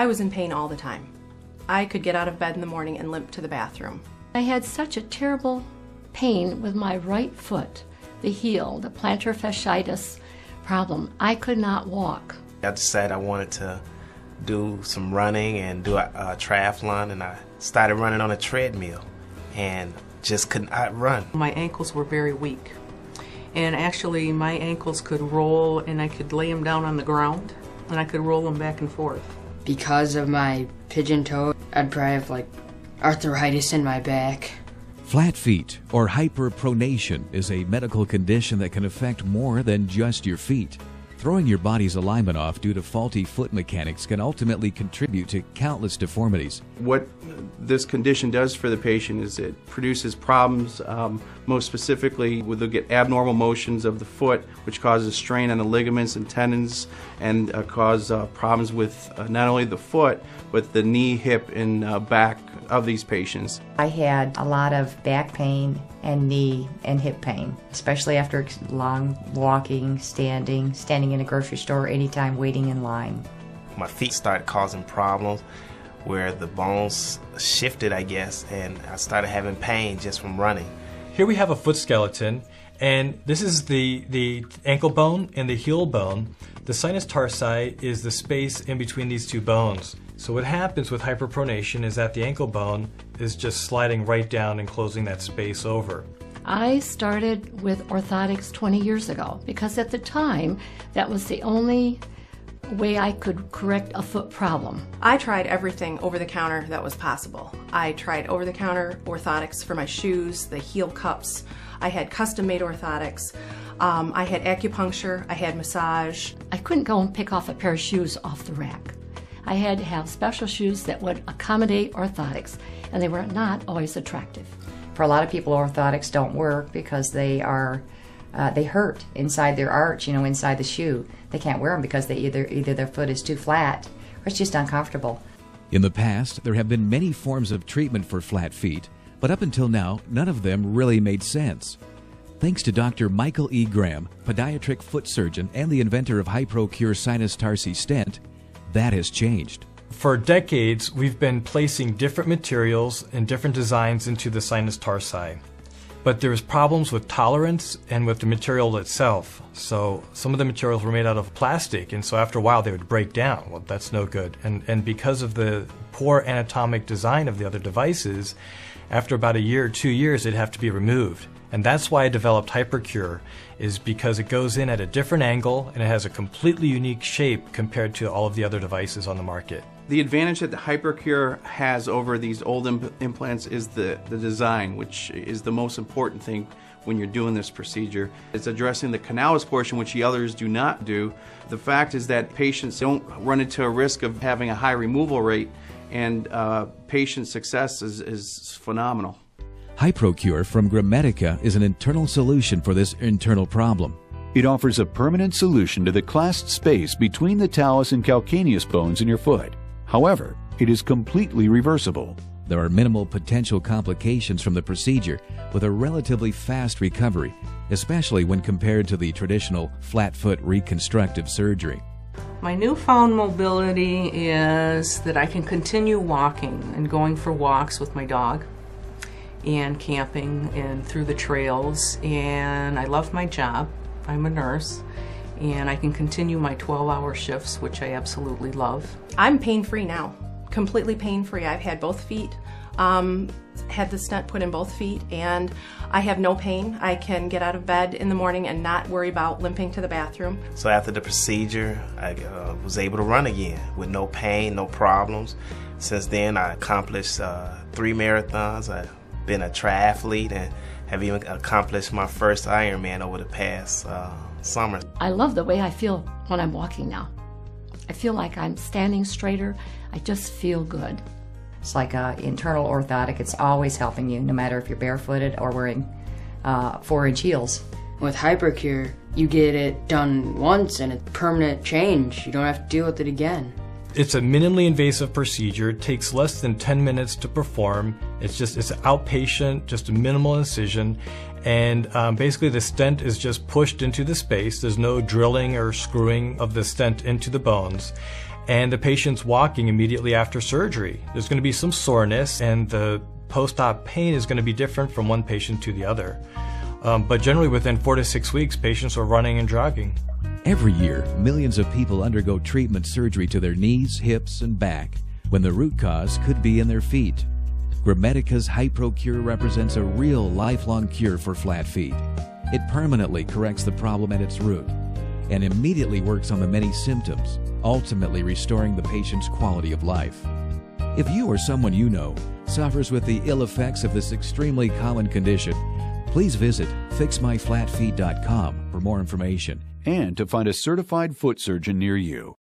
I was in pain all the time. I could get out of bed in the morning and limp to the bathroom. I had such a terrible pain with my right foot, the heel, the plantar fasciitis problem. I could not walk. I decided I wanted to do some running and do a triathlon, and I started running on a treadmill and just could not run. My ankles were very weak, and actually my ankles could roll, and I could lay them down on the ground and I could roll them back and forth. Because of my pigeon toe, I'd probably have like arthritis in my back. Flat feet or hyperpronation is a medical condition that can affect more than just your feet. Throwing your body's alignment off due to faulty foot mechanics can ultimately contribute to countless deformities. What this condition does for the patient is it produces problems, most specifically they'll get abnormal motions of the foot, which causes strain on the ligaments and tendons, and cause problems with not only the foot, but the knee, hip, and back of these patients. I had a lot of back pain and knee and hip pain, especially after long walking, standing in a grocery store, anytime waiting in line. My feet started causing problems where the bones shifted, I guess, and I started having pain just from running. Here we have a foot skeleton, and this is the ankle bone and the heel bone. The sinus tarsi is the space in between these two bones. So what happens with hyperpronation is that the ankle bone is just sliding right down and closing that space over. I started with orthotics 20 years ago because at the time that was the only way I could correct a foot problem. I tried everything over the counter that was possible. I tried over the counter orthotics for my shoes, the heel cups. I had custom made orthotics. I had acupuncture, I had massage. I couldn't go and pick off a pair of shoes off the rack. I had to have special shoes that would accommodate orthotics, and they were not always attractive. For a lot of people, orthotics don't work because they hurt inside their arch, inside the shoe. They can't wear them because they either their foot is too flat or it's just uncomfortable. In the past, there have been many forms of treatment for flat feet, but up until now, none of them really made sense. Thanks to Dr. Michael E. Graham, pediatric foot surgeon and the inventor of HyProCure sinus tarsi stent, that has changed. For decades, we've been placing different materials and different designs into the sinus tarsi. But there's problems with tolerance and with the material itself. So some of the materials were made out of plastic, and so after a while they would break down. Well, that's no good. And because of the poor anatomic design of the other devices, after about a year or 2 years, they'd have to be removed. And that's why I developed HyProCure, is because it goes in at a different angle and it has a completely unique shape compared to all of the other devices on the market. The advantage that the HyProCure has over these old implants is the design, which is the most important thing when you're doing this procedure. It's addressing the canalis portion, which the others do not do. The fact is that patients don't run into a risk of having a high removal rate, and patient success is phenomenal. HyProCure from Grammatica is an internal solution for this internal problem. It offers a permanent solution to the clasped space between the talus and calcaneus bones in your foot. However, it is completely reversible. There are minimal potential complications from the procedure with a relatively fast recovery, especially when compared to the traditional flat foot reconstructive surgery. My newfound mobility is that I can continue walking and going for walks with my dog and camping and through the trails, and I love my job. I'm a nurse, and I can continue my 12-hour shifts, which I absolutely love. I'm pain-free now, completely pain-free. I've had both feet, had the stent put in both feet, and I have no pain. I can get out of bed in the morning and not worry about limping to the bathroom. So after the procedure, I was able to run again with no pain, no problems. Since then, I accomplished 3 marathons. I've been a triathlete and have even accomplished my first Ironman over the past summer. I love the way I feel when I'm walking now. I feel like I'm standing straighter. I just feel good. It's like an internal orthotic. It's always helping you, no matter if you're barefooted or wearing 4-inch heels. With HyProCure, you get it done once and it's permanent change. You don't have to deal with it again. It's a minimally invasive procedure. It takes less than 10 minutes to perform. It's outpatient, just a minimal incision. And basically the stent is just pushed into the space. There's no drilling or screwing of the stent into the bones. and the patient's walking immediately after surgery. There's going to be some soreness, and the post-op pain is going to be different from one patient to the other. But generally within 4 to 6 weeks, patients are running and jogging. Every year, millions of people undergo treatment surgery to their knees, hips, and back, when the root cause could be in their feet. Gramedica's HyProCure represents a real lifelong cure for flat feet. It permanently corrects the problem at its root and immediately works on the many symptoms, ultimately restoring the patient's quality of life. If you or someone you know suffers with the ill effects of this extremely common condition, please visit fixmyflatfeet.com for more information and to find a certified foot surgeon near you.